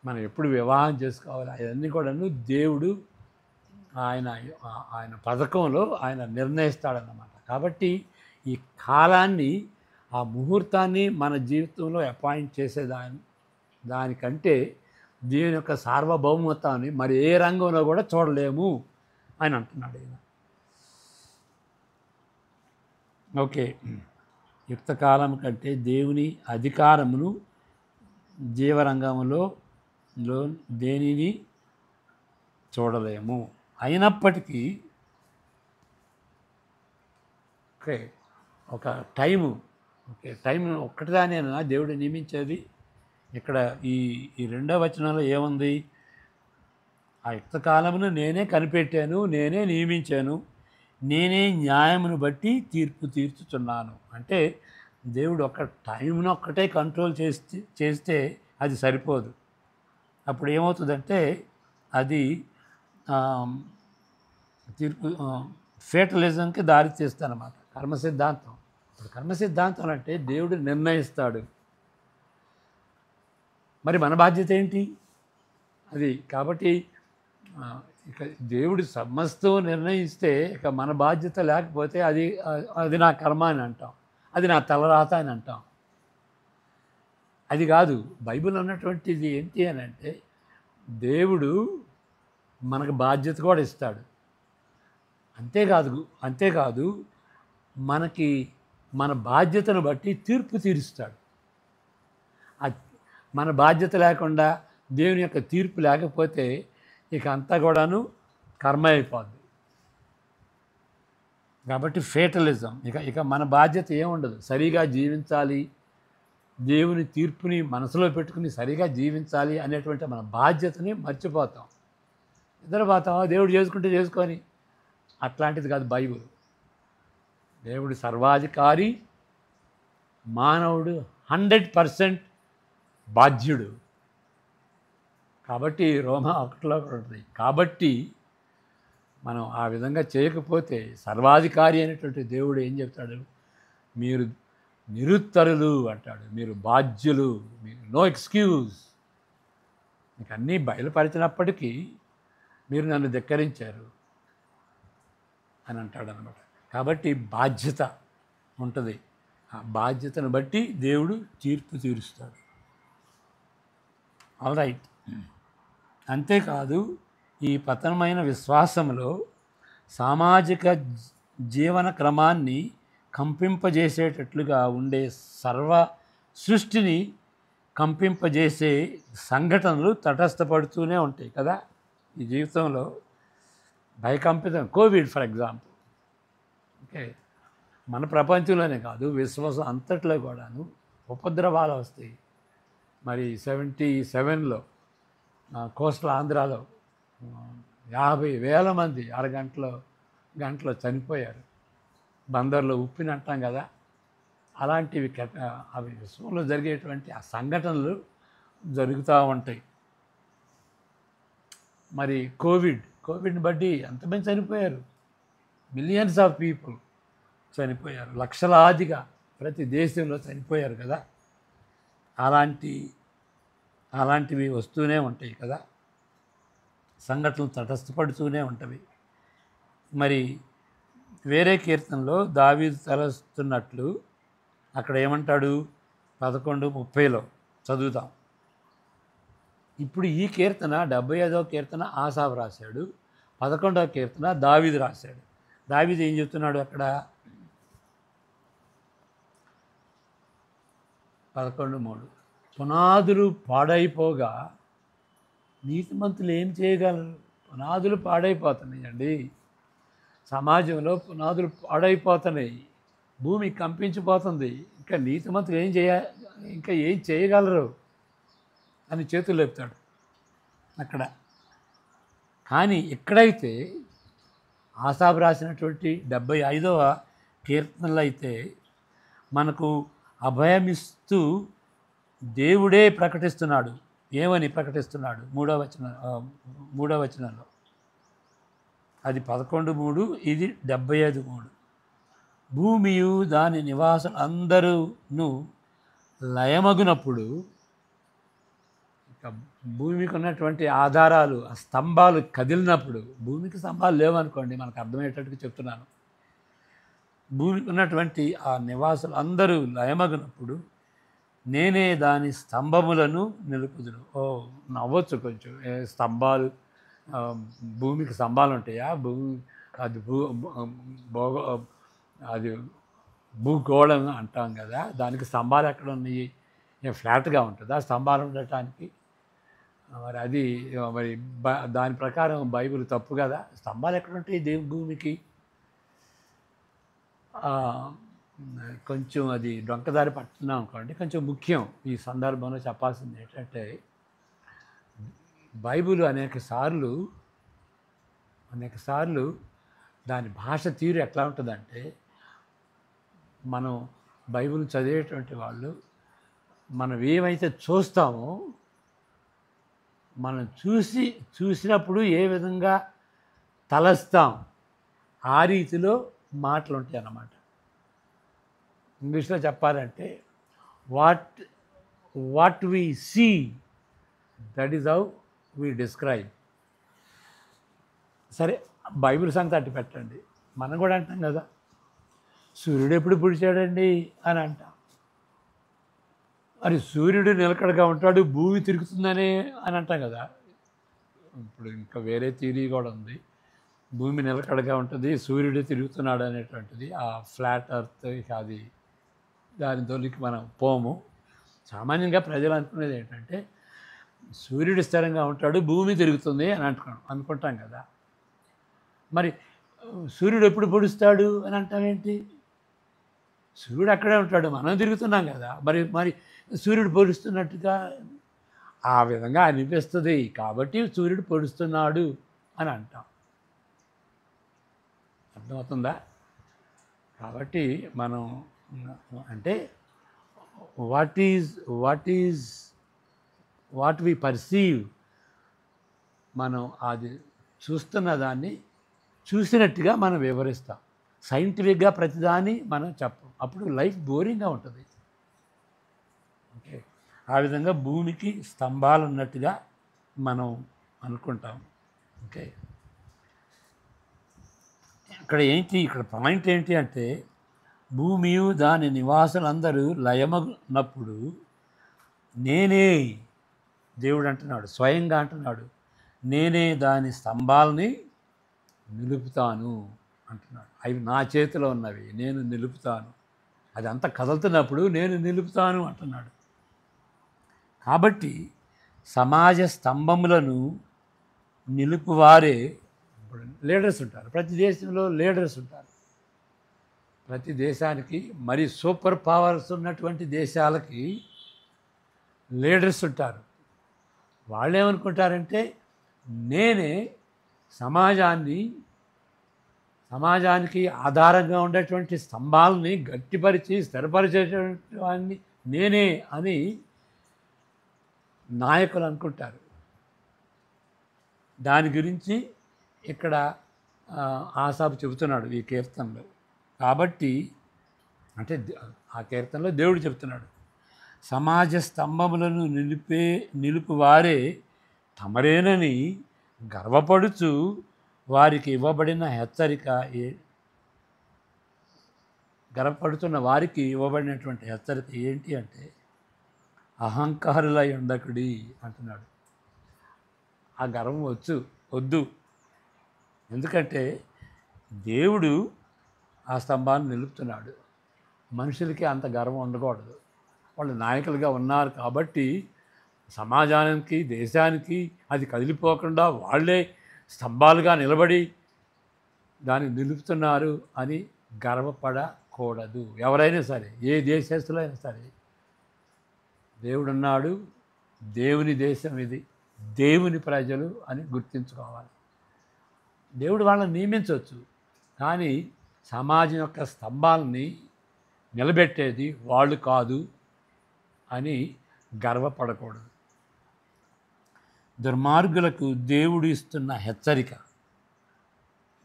మనం ఎప్పుడు వివాహం చేసుకోవాలి, అవన్నీ కూడాను దేవుడు ఆయన పథకంలో ఆయన నిర్ణయిస్తాడన్నమాట. కాబట్టి ఈ కాలాన్ని, ఆ ముహూర్తాన్ని మన జీవితంలో అపాయింట్ దానికంటే దేవుని యొక్క సార్వభౌమత్వాన్ని మరి ఏ రంగంలో కూడా చూడలేము అని అంటున్నాడు ఆయన. ఓకే. యుక్తకాలం కంటే దేవుని అధికారమును జీవరంగంలో దేనిని చూడలేము. అయినప్పటికీ ఓకే, ఒక టైము, ఓకే, టైం ఒక్కటిదానేనా దేవుడు నియమించేది? ఇక్కడ ఈ ఈ రెండవ వచనంలో ఏముంది? ఆ యుక్తకాలమును నేనే కనిపెట్టాను, నేనే నియమించాను, నేనే న్యాయమును బట్టి తీర్పు తీర్చుచున్నాను. అంటే దేవుడు ఒక టైంను ఒక్కటే కంట్రోల్ చేస్తే అది సరిపోదు. అప్పుడు ఏమవుతుందంటే అది తీర్పు ఫేటలిజంకి దారి తీస్తానమాట. కర్మ సిద్ధాంతం. ఇప్పుడు కర్మ సిద్ధాంతం అంటే దేవుడు నిర్ణయిస్తాడు, మరి మన బాధ్యత ఏంటి అది. కాబట్టి ఇక దేవుడు సమస్తం నిర్ణయిస్తే ఇక మన బాధ్యత లేకపోతే అది అది నా కర్మ అని అంటాం, అది నా తలరాత అని అంటాం. అది కాదు. బైబిల్ అన్నటువంటిది ఏంటి అని అంటే దేవుడు మనకు బాధ్యత కూడా ఇస్తాడు. అంతేకాదు మనకి మన బాధ్యతను బట్టి తీర్పు తీరుస్తాడు. మన బాధ్యత లేకుండా దేవుని యొక్క తీర్పు లేకపోతే ఇక అంతా కూడాను కర్మ అయిపోద్ది. కాబట్టి ఫేటలిజం. ఇక మన బాధ్యత ఏముండదు. సరిగా జీవించాలి, దేవుని తీర్పుని మనసులో పెట్టుకుని సరిగా జీవించాలి అనేటువంటి మన బాధ్యతని మర్చిపోతాం. నిద్రపోతాం, దేవుడు చేసుకుంటే చేసుకొని. అట్లాంటిది కాదు బైబిల్. దేవుడు సర్వాధికారి, మానవుడు 100% బాధ్యుడు. కాబట్టి రోమా 1లో ఉంటుంది. కాబట్టి మనం ఆ విధంగా చేయకపోతే సర్వాధికారి అయినటువంటి దేవుడు ఏం చెప్తాడు? మీరు నిరుత్తరులు అంటాడు, మీరు బాధ్యులు, మీరు నో ఎక్స్క్యూజ్. మీకు అన్నీ బయలుపరిచినప్పటికీ మీరు నన్ను ధిక్కరించారు అని అంటాడు అనమాట. కాబట్టి బాధ్యత ఉంటుంది. ఆ బాధ్యతను బట్టి దేవుడు తీర్పు తీరుస్తాడు. All right. అంతేకాదు ఈ పతనమైన విశ్వాసంలో సామాజిక జీవన క్రమాన్ని కంపింపజేసేటట్లుగా ఉండే సర్వ సృష్టిని కంపింపజేసే సంఘటనలు తటస్థపడుతూనే ఉంటాయి కదా ఈ జీవితంలో. భయకంపితం కోవిడ్ ఫర్ ఎగ్జాంపుల్. ఓకే, మన ప్రపంచంలోనే కాదు విశ్వాసం అంతట్లో కూడాను ఉపద్రవాలు వస్తాయి. మరి 77లో కోస్టల్ ఆంధ్రాలో 50,000 మంది గంటలో చనిపోయారు. బందర్లో ఉప్పిని అంటాం కదా, అలాంటివి అవి విశ్వంలో జరిగేటువంటి ఆ సంఘటనలు జరుగుతూ ఉంటాయి. మరి కోవిడ్ని బట్టి ఎంతమంది చనిపోయారు? మిలియన్స్ ఆఫ్ పీపుల్ చనిపోయారు. లక్షలాదిగా ప్రతి దేశంలో చనిపోయారు కదా. అలాంటివి వస్తూనే ఉంటాయి కదా, సంఘటనలు తటస్థపడుతూనే ఉంటవి. మరి వేరే కీర్తనలో దావీదు తలస్తున్నట్లు అక్కడ ఏమంటాడు? 11:30లో చదువుతాం. ఇప్పుడు ఈ కీర్తన 75వ కీర్తన ఆసాఫు రాశాడు, 11వ కీర్తన దావీదు రాశాడు. దావీదు ఏం చెప్తున్నాడు అక్కడ? 11:3 పునాదులు పాడైపోగా నీతిమంతులు ఏం చేయగలరు? పునాదులు పాడైపోతున్నాయండి. సమాజంలో పునాదులు పాడైపోతున్నాయి, భూమి కంపించిపోతుంది. ఇంకా నీతిమంతులు ఇంకా ఏం చేయగలరు అని చేతులు లేపుతాడు అక్కడ. కానీ ఇక్కడైతే ఆసాఫు రాసినటువంటి 75వ కీర్తనలు అయితే మనకు అభయమిస్తూ దేవుడే ప్రకటిస్తున్నాడు. ఏమని ప్రకటిస్తున్నాడు? 3వ వచనంలో. అది 11:3, ఇది 75:3. భూమియు దాని నివాసులు అందరూను లయమగునప్పుడు, ఇక భూమికి ఉన్నటువంటి ఆధారాలు, ఆ స్తంభాలు కదిలినప్పుడు, భూమికి స్తంభాలు లేవనుకోండి, మనకు అర్థమయ్యేటట్టుగా చెప్తున్నాను. భూమికి ఉన్నటువంటి ఆ నివాసులు అందరూ లయమగినప్పుడు నేనే దాని స్తంభములను నిలుపుదును. నవ్వచ్చు కొంచెం. స్తంభాలు, భూమికి స్తంభాలు ఉంటాయా? అది భూగోళం అంటాం కదా, దానికి స్తంభాలు ఎక్కడ ఉన్నాయి? ఫ్లాట్గా ఉంటుందా స్తంభాలు ఉండటానికి? మరి అది మరి దాని ప్రకారం బైబిల్ తప్పు కదా. స్తంభాలు ఎక్కడ ఉంటాయి భూమికి? కొంచెం అది డొంకదారి పట్టుతున్నాం అనుకోండి. కొంచెం ముఖ్యం ఈ సందర్భంలో చెప్పాల్సింది ఏంటంటే, బైబిల్ అనేక సార్లు దాని భాష తీరు ఎట్లా ఉంటుందంటే, మనం బైబిల్ చదివేటువంటి వాళ్ళు మనం ఏమైతే చూస్తామో, మనం చూసినప్పుడు ఏ విధంగా తలస్తాం ఆ రీతిలో మాటలు ఉంటాయి అన్నమాట. ఇంగ్లీష్లో చెప్పాలంటే what we see, that is how we describe. సరే, బైబిల్ సంగతి అట్టి పెట్టండి. మనం కూడా అంటాం కదా, సూర్యుడు ఎప్పుడు పుడిచాడండి అని అంటాం. మరి సూర్యుడు నిలకడగా ఉంటాడు, భూమి తిరుగుతుందని అని అంటాం కదా. ఇప్పుడు ఇంకా వేరే థియరీ కూడా ఉంది, భూమి నిలకడగా ఉంటుంది, సూర్యుడే తిరుగుతున్నాడు అనేటువంటిది. ఆ ఫ్లాట్ ఎర్త్ అది దాని తొలికి మనం పోము. సామాన్యంగా ప్రజలు అనుకునేది ఏంటంటే, సూర్యుడు స్థిరంగా ఉంటాడు, భూమి తిరుగుతుంది అని అనుకుంటాం కదా. మరి సూర్యుడు ఎప్పుడు పొడుస్తాడు అని అంటామేంటి? సూర్యుడు అక్కడే ఉంటాడు, మనం తిరుగుతున్నాం కదా. మరి సూర్యుడు పొడుస్తున్నట్టుగా ఆ విధంగా అనిపిస్తుంది, కాబట్టి సూర్యుడు పొడుస్తున్నాడు అని అంటాం. అర్థమవుతుందా? కాబట్టి మనం అంటే వాట్ వి పర్సీవ్, మనం అది చూస్తున్న దాన్ని చూసినట్టుగా మనం వివరిస్తాం. సైంటిఫిక్గా ప్రతిదాన్ని మనం చెప్పం, అప్పుడు లైఫ్ బోరింగ్గా ఉంటుంది. ఓకే, ఆ విధంగా భూమికి స్తంభాలు ఉన్నట్టుగా మనం అనుకుంటాం. ఓకే, ఇక్కడ పాయింట్ ఏంటి అంటే, భూమియు దాని నివాసులందరూ లయమన్నప్పుడు నేనే, దేవుడు అంటున్నాడు, స్వయంగా అంటున్నాడు, నేనే దాని స్తంభాలని నిలుపుతాను అంటున్నాడు. అవి నా చేతిలో ఉన్నవి, నేను నిలుపుతాను. అది అంతా కదులుతున్నప్పుడు నేను నిలుపుతాను అంటున్నాడు. కాబట్టి సమాజ స్తంభములను నిలుపువారే ఇప్పుడు లీడర్స్ ఉంటారు. ప్రతి దేశంలో లీడర్స్ ఉంటారు. ప్రతి దేశానికి, మరి సూపర్ పవర్స్ ఉన్నటువంటి దేశాలకి లీడర్స్ ఉంటారు. వాళ్ళు ఏమనుకుంటారంటే, నేనే సమాజానికి ఆధారంగా ఉండేటువంటి స్తంభాలని గట్టిపరిచి స్థిరపరిచేటువంటి వాడిని నేనే అని నాయకులు అనుకుంటారు. దాని గురించి ఇక్కడ ఆసాపు చెబుతున్నాడు ఈ కీర్తనలో. కాబట్టి అంటే ఆ కీర్తనలో దేవుడు చెబుతున్నాడు, సమాజ స్తంభములను నిలుపువారే తమరేనని గర్వపడుచు వారికి ఇవ్వబడిన హెచ్చరిక గర్వపడుతున్న వారికి ఇవ్వబడినటువంటి హెచ్చరిక ఏంటి అంటే, అహంకారులై ఉండకుడి అంటున్నాడు. ఆ గర్వం వద్దు. ఎందుకంటే దేవుడు ఆ స్తంభాన్ని నిలుపుతున్నాడు. మనుషులకి అంత గర్వం ఉండకూడదు. వాళ్ళు నాయకులుగా ఉన్నారు కాబట్టి సమాజానికి, దేశానికి అది కదిలిపోకుండా వాళ్ళే స్తంభాలుగా నిలబడి దాన్ని నిలుపుతున్నారు అని గర్వపడకూడదు. ఎవరైనా సరే, ఏ దేశస్తులైనా సరే, దేవుడున్నాడు, దేవుని దేశం ఇది, దేవుని ప్రజలు అని గుర్తించుకోవాలి. దేవుడు వాళ్ళని నియమించవచ్చు, కానీ సమాజం యొక్క స్తంభాలని నిలబెట్టేది వాళ్ళు కాదు అని గర్వపడకూడదు. దుర్మార్గులకు దేవుడు ఇస్తున్న హెచ్చరిక.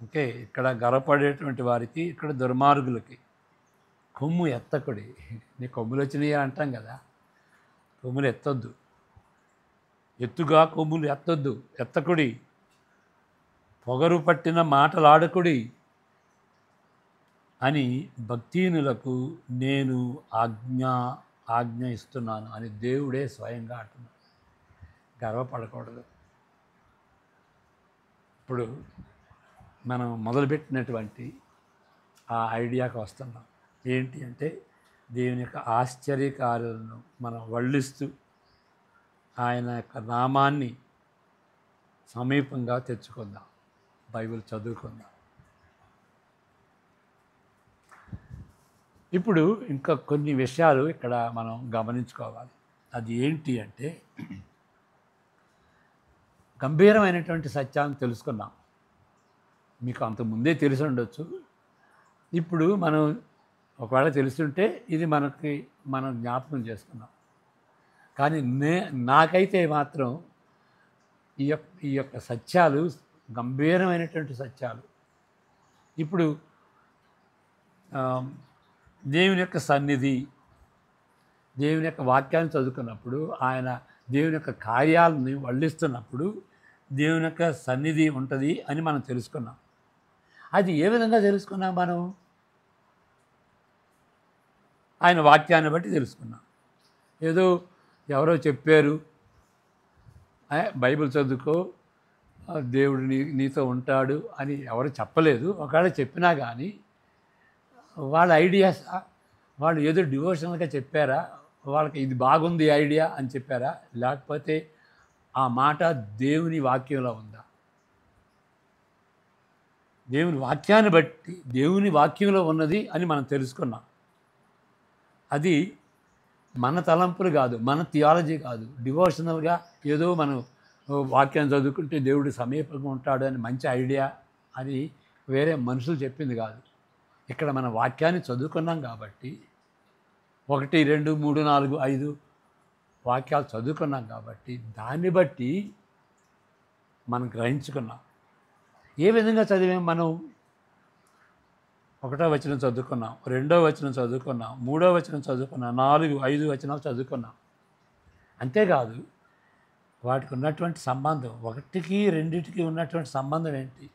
ఓకే, ఇక్కడ గర్వపడేటువంటి వారికి, ఇక్కడ దుర్మార్గులకి, కొమ్ము ఎత్తకుడి. నీ కొమ్ములు వచ్చినాయి అంటాం కదా, కొమ్ములు ఎత్తొద్దు, ఎత్తుగా కొమ్ములు ఎత్తకుడి, పొగరు పట్టిన మాటలాడకుడి అని భక్తిహీనులకు నేను ఆజ్ఞ ఇస్తున్నాను అని దేవుడే స్వయంగా అంటున్నాడు. గర్వపడకూడదు. ఇప్పుడు మనం మొదలుపెట్టినటువంటి ఆ ఐడియాకి వస్తున్నాం. ఏంటి అంటే దేవుని యొక్క ఆశ్చర్యకార్యాలను మనం వర్ణిస్తూ ఆయన యొక్క నామాన్ని సమీపంగా తెచ్చుకుందాం, బైబిల్ చదువుకుందాం. ఇప్పుడు ఇంకా కొన్ని విషయాలు ఇక్కడ మనం గమనించుకోవాలి. అది ఏంటి అంటే గంభీరమైనటువంటి సత్యాన్ని తెలుసుకున్నాం. మీకు అంతకుముందే తెలిసి ఉండొచ్చు. ఇప్పుడు మనం ఒకవేళ తెలుసుంటే ఇది మనం జ్ఞాపకం చేసుకున్నాం. కానీ నాకైతే మాత్రం ఈ యొక్క సత్యాలు గంభీరమైనటువంటి సత్యాలు. ఇప్పుడు దేవుని యొక్క సన్నిధి, దేవుని యొక్క వాక్యాన్ని చదువుకున్నప్పుడు, ఆయన దేవుని యొక్క కార్యాలని వర్ణిస్తున్నప్పుడు దేవుని యొక్క సన్నిధి ఉంటుంది అని మనం తెలుసుకున్నాం. అది ఏ విధంగా తెలుసుకున్నాం? మనం ఆయన వాక్యాన్ని బట్టి తెలుసుకున్నాం. ఏదో ఎవరో చెప్పారు, బైబిల్ చదువుకో దేవుడు నీతో ఉంటాడు అని ఎవరు చెప్పలేదు. ఒకవేళ చెప్పినా కానీ వాళ్ళ ఐడియాస్, వాళ్ళు ఏదో డివోషనల్గా చెప్పారా, వాళ్ళకి ఇది బాగుంది ఐడియా అని చెప్పారా, లేకపోతే ఆ మాట దేవుని వాక్యంలో ఉందా? దేవుని వాక్యాన్ని బట్టి దేవుని వాక్యంలో ఉన్నది అని మనం తెలుసుకున్నాం. అది మన తలంపులు కాదు, మన థియాలజీ కాదు. డివోషనల్గా ఏదో మనం వాక్యాన్ని చదువుకుంటే దేవుడు సమీపంగా ఉంటాడు అని మంచి ఐడియా అని వేరే మనుషులు చెప్పింది కాదు. ఇక్కడ మన వాక్యాన్ని చదువుకున్నాం కాబట్టి 1, 2, 3, 4, 5 వాక్యాలు చదువుకున్నాం కాబట్టి దాన్ని బట్టి మనం గ్రహించుకున్నాం. ఏ విధంగా చదివాం? మనం 1వ వచనం చదువుకున్నాం, 2వ వచనం చదువుకున్నాం, 3వ వచనం చదువుకున్నాం, 4, 5 వచనాలు చదువుకున్నాం. అంతేకాదు వాటికి ఉన్నటువంటి సంబంధం, 1కి 2కి ఉన్నటువంటి సంబంధం ఏంటి,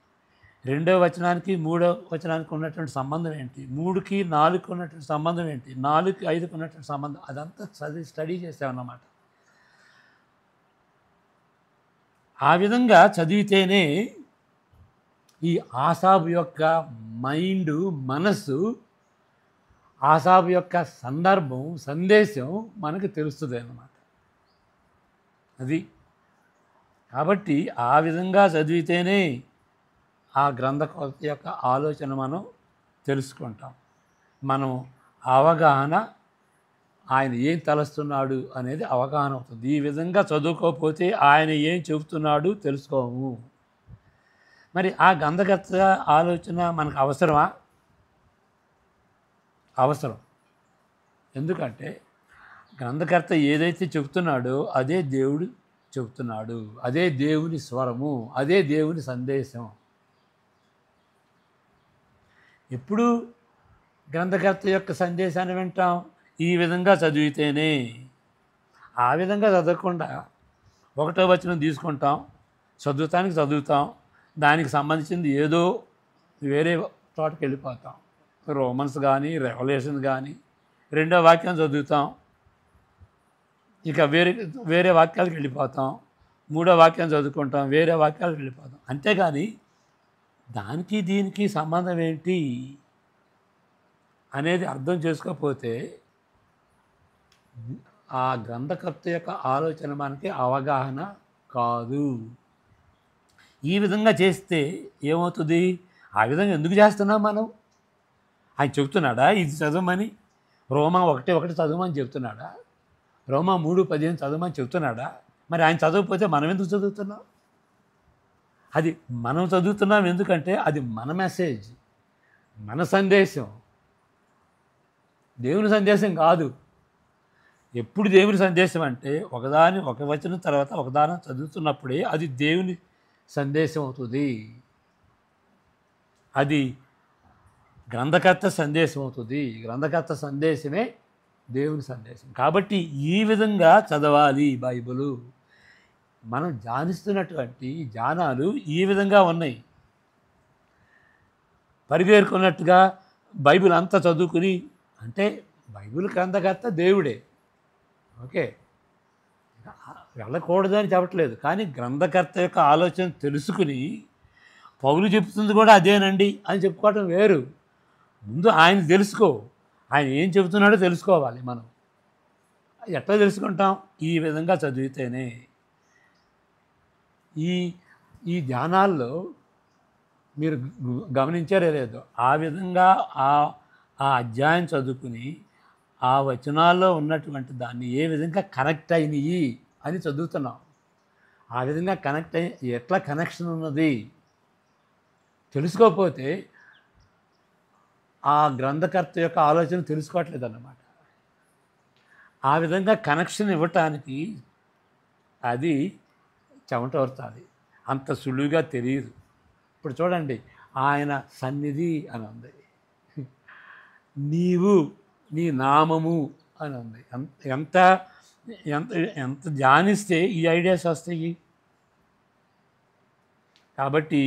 2వ వచనానికి 3వ వచనానికి ఉన్నటువంటి సంబంధం ఏంటి, 3కి 4కి ఉన్నటువంటి సంబంధం ఏంటి, 4కి 5కి ఉన్నటువంటి సంబంధం, అదంతా స్టడీ చేసామన్నమాట. ఆ విధంగా చదివితేనే ఈ ఆసాబు యొక్క మైండు, మనస్సు, ఆసాబు యొక్క సందర్భం, సందేశం మనకు తెలుస్తుంది అన్నమాట. అది కాబట్టి ఆ విధంగా చదివితేనే ఆ గ్రంథకర్త యొక్క ఆలోచన మనం తెలుసుకుంటాం. మనం అవగాహన, ఆయన ఏం తలస్తున్నాడు అనేది అవగాహన అవుతుంది. ఈ విధంగా చదువుకోకపోతే ఆయన ఏం చెబుతున్నాడు తెలుసుకోము. మరి ఆ గ్రంథకర్త ఆలోచన మనకు అవసరమా? అవసరం. ఎందుకంటే గ్రంథకర్త ఏదైతే చెబుతున్నాడో అదే దేవుడు చెబుతున్నాడు, అదే దేవుని స్వరము, అదే దేవుని సందేశం. ఎప్పుడు గ్రంథకర్త యొక్క సందేశాన్ని వింటాం? ఈ విధంగా చదివితేనే. ఆ విధంగా చదవకుండా 1వ వచనం తీసుకుంటాం, చదువుతాం, దానికి సంబంధించింది ఏదో వేరే చోటకి వెళ్ళిపోతాం. రోమన్స్ కానీ, రెవల్యూషన్ కానీ, 2వ వాక్యం చదువుతాం, ఇక వేరే వాక్యాలకు వెళ్ళిపోతాం, 3వ వాక్యం చదువుకుంటాం, వేరే వాక్యాలకు వెళ్ళిపోతాం. అంతేగాని దానికి దీనికి సంబంధం ఏంటి అనేది అర్థం చేసుకోకపోతే ఆ గ్రంథకర్త యొక్క ఆలోచన మనకి అవగాహన కాదు. ఈ విధంగా చేస్తే ఏమవుతుంది? ఆ విధంగా ఎందుకు చేస్తున్నాం మనం? ఆయన చెప్తున్నాడా ఇది చదవమని? రోమా 1:1 చదవమని చెప్తున్నాడా? రోమా 3:15 చదవమని చెప్తున్నాడా? మరి ఆయన చదవకపోతే మనం ఎందుకు చదువుతున్నాం? అది మనం చదువుతున్నాం ఎందుకంటే అది మన మెసేజ్, మన సందేశం, దేవుని సందేశం కాదు. ఎప్పుడు దేవుని సందేశం అంటే ఒక వచనం తర్వాత ఒకదాని చదువుతున్నప్పుడే అది దేవుని సందేశం అవుతుంది, అది గ్రంథకర్త సందేశం అవుతుంది. గ్రంథకర్త సందేశమే దేవుని సందేశం. కాబట్టి ఈ విధంగా చదవాలి బైబిలు. మనం ధ్యానిస్తున్నటువంటి ధ్యానాలు ఈ విధంగా ఉన్నాయి. పరిగెరుకున్నట్టుగా బైబిల్ అంతా చదువుకుని, అంటే బైబిల్ గ్రంథకర్త దేవుడే, ఓకే, వెళ్ళకూడదని చెప్పట్లేదు. కానీ గ్రంథకర్త యొక్క ఆలోచన తెలుసుకుని పౌలు చెప్తుంది కూడా అదేనండి అని చెప్పుకోవటం వేరు. ముందు ఆయన తెలుసుకో, ఆయన ఏం చెబుతున్నాడో తెలుసుకోవాలి మనం. ఎట్లా తెలుసుకుంటాం? ఈ విధంగా చదివితేనే. ఈ ఈ ధ్యానాల్లో మీరు గమనించారో లేదో, ఆ విధంగా ఆ ఆ అధ్యాయం చదువుకుని ఆ వచనాల్లో ఉన్నటువంటి దాన్ని ఏ విధంగా కనెక్ట్ అయినయి అని చదువుతున్నాం. ఆ విధంగా కనెక్ట్ అయ్యి ఎట్లా కనెక్షన్ ఉన్నది తెలుసుకోకపోతే ఆ గ్రంథకర్త యొక్క ఆలోచన తెలుసుకోవట్లేదు అన్నమాట. ఆ విధంగా కనెక్షన్ ఇవ్వటానికి అది చెమటోర్చాలి. అంత సులువుగా తెలియదు. ఇప్పుడు చూడండి, ఆయన సన్నిధి అని ఉంది, నీవు నీ నామము అని ఉంది. ఎంత ఎంత ఎంత ధ్యానిస్తే ఈ ఐడియాస్ వస్తాయి. కాబట్టి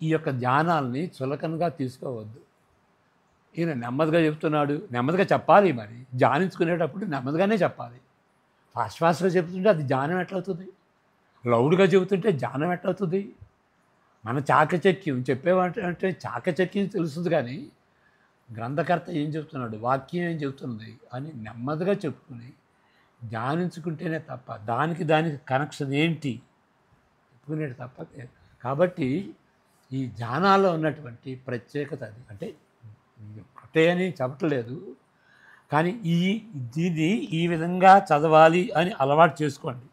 ఈ యొక్క ధ్యానాల్ని చులకనగా తీసుకోవద్దు. ఈయన నెమ్మదిగా చెప్తున్నాడు, నెమ్మదిగా చెప్పాలి. మరి ధ్యానించుకునేటప్పుడు నెమ్మదిగానే చెప్పాలి. ఫాస్ట్ ఫాస్ట్గా చెప్తుంటే అది ధ్యానం ఎట్లవుతుంది? లౌడ్గా చెబుతుంటే ధ్యానం ఎట్లవుతుంది? మన చాకచక్యం చెప్పేవంటే చాకచక్యం తెలుస్తుంది, కానీ గ్రంథకర్త ఏం చెప్తున్నాడు, వాక్యం ఏం చెప్తున్నది అని నెమ్మదిగా చెప్పుకుని ధ్యానించుకుంటేనే తప్ప దానికి కనెక్షన్ ఏంటి చెప్పుకునేది తప్ప. కాబట్టి ఈ ధ్యానాల్లో ఉన్నటువంటి ప్రత్యేకత అది. అంటే ఒకటే అని చెప్పట్లేదు, కానీ దీన్ని ఈ విధంగా చదవాలి అని అలవాటు చేసుకోండి.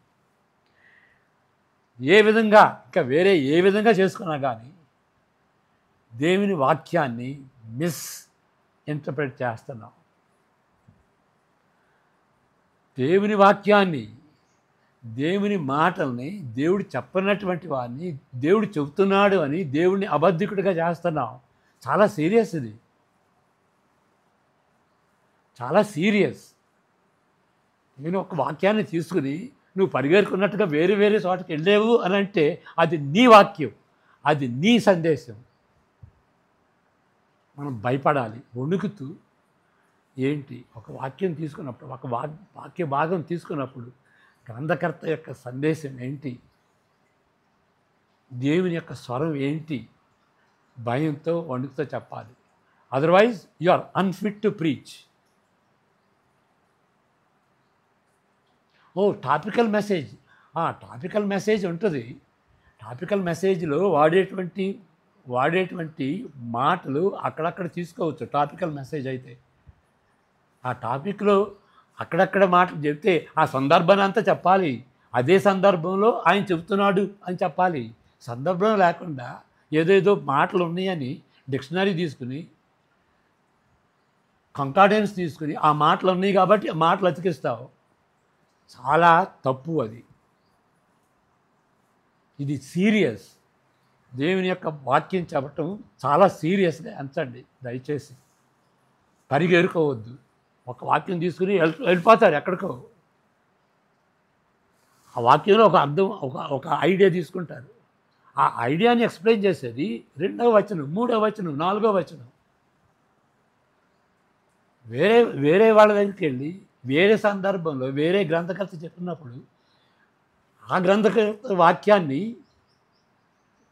ఏ విధంగా ఇంకా వేరే ఏ విధంగా చేసుకున్నా కానీ దేవుని వాక్యాన్ని ఇంటర్ప్రెట్ చేస్తున్నాం. దేవుని వాక్యాన్ని, దేవుని మాటల్ని, దేవుడు చెప్పనటువంటి వాడిని దేవుడు చెబుతున్నాడు అని దేవుడిని అబద్ధికుడిగా చేస్తున్నాం. చాలా సీరియస్ ఇది, చాలా సీరియస్. నేను ఒక వాక్యాన్ని తీసుకుని నువ్వు పరిగెరుకున్నట్టుగా వేరే వేరే చోటకి వెళ్ళేవు అని అంటే అది నీ వాక్యం, అది నీ సందేశం. మనం భయపడాలి, వణుకుతూ. ఏంటి ఒక వాక్యం తీసుకున్నప్పుడు, ఒక వాక్య భాగం తీసుకున్నప్పుడు గ్రంథకర్త యొక్క సందేశం ఏంటి, దేవుని యొక్క స్వరం ఏంటి, భయంతో వణుకుతో చెప్పాలి. Otherwise you are unfit to preach. Topical message, topical message ఉంటుంది. టాపికల్ మెసేజ్లో వాడేటువంటి మాటలు అక్కడక్కడ తీసుకోవచ్చు. టాపికల్ మెసేజ్ అయితే ఆ టాపిక్లో అక్కడక్కడ మాటలు చెప్తే ఆ సందర్భాన్ని అంతా చెప్పాలి. అదే సందర్భంలో ఆయన చెబుతున్నాడు అని చెప్పాలి. సందర్భం లేకుండా ఏదేదో మాటలు ఉన్నాయని డిక్షనరీ తీసుకుని, కంకార్డెన్స్ తీసుకుని ఆ మాటలు ఉన్నాయి కాబట్టి ఆ మాటలు అతికిస్తావు. చాలా తప్పు అది. ఇది సీరియస్. దేవుని యొక్క వాక్యం చెప్పటం చాలా సీరియస్గా ఎంచండి దయచేసి. పరిగెరుకోవద్దు. ఒక వాక్యం తీసుకుని వెళ్ళిపోతారు ఎక్కడికో. ఆ వాక్యంలో ఒక అర్థం, ఒక ఐడియా తీసుకుంటారు. ఆ ఐడియాని ఎక్స్ప్లెయిన్ చేసేది 2వ వచనం, 3వ వచనం, 4వ వచనం. వేరే వాళ్ళ దగ్గరికి వెళ్ళి వేరే సందర్భంలో వేరే గ్రంథకర్త చెప్పినప్పుడు ఆ గ్రంథకర్త వాక్యాన్ని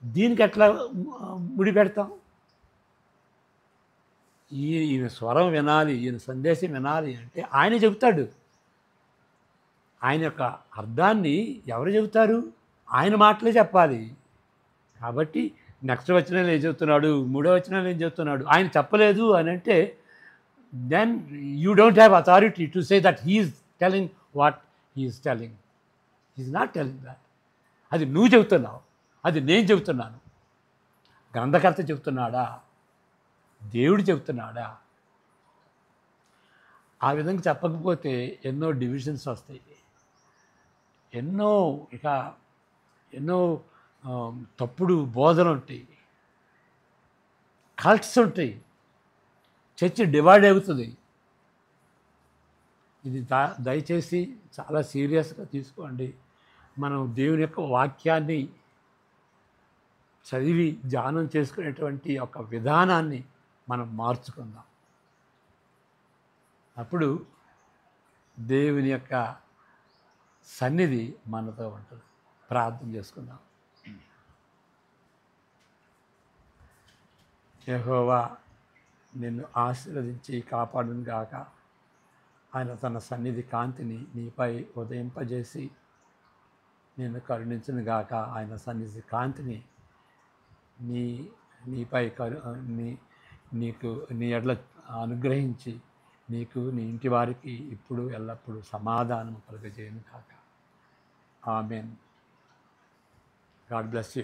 దీనికి ఎట్లా ముడిపెడతాం? ఈయన స్వరం వినాలి, ఈయన సందేశం వినాలి అంటే ఆయన చెబుతాడు. ఆయన యొక్క అర్థాన్ని ఎవరు చెబుతారు? ఆయన మాటలే చెప్పాలి. కాబట్టి నెక్స్ట్ వచనంలో ఏం చెబుతున్నాడు, 3వ వచనంలో ఏం చెబుతున్నాడు, ఆయన చెప్పలేదు అని అంటే then you don't have authority to say that he is telling what he is telling. He is not telling that. అది నువ్వు చెబుతున్నావు, అది నేను చెబుతున్నాను. గ్రంథకర్త చెబుతున్నాడా, దేవుడు చెబుతున్నాడా? ఆ విధంగా చెప్పకపోతే ఎన్నో డివిజన్స్ వస్తాయి, ఎన్నో తప్పుడు బోధనలు ఉంటాయి, కల్ట్స్ ఉంటాయి, చర్చ్ డివైడ్ అవుతుంది. ఇది దయచేసి చాలా సీరియస్గా తీసుకోండి. మనం దేవుని యొక్క వాక్యాన్ని చదివి ధ్యానం చేసుకునేటువంటి ఒక విధానాన్ని మనం మార్చుకుందాం. అప్పుడు దేవుని యొక్క సన్నిధి మనతో ఉంటుంది. ప్రార్థన చేసుకుందాం. యెహోవా, నిన్ను ఆశీర్వదించి కాపాడును గాక. ఆయన తన సన్నిధి కాంతిని నీపై ఉదయింపజేసి నిన్ను కరుణించును గాక. ఆయన సన్నిధి కాంతిని నీ నీపై నీకు నీ ఎడల అనుగ్రహించి నీకు నీ ఇంటి వారికి ఇప్పుడు ఎల్లప్పుడూ సమాధానం కలుగజేయును కాక. ఆమెన్. God bless you.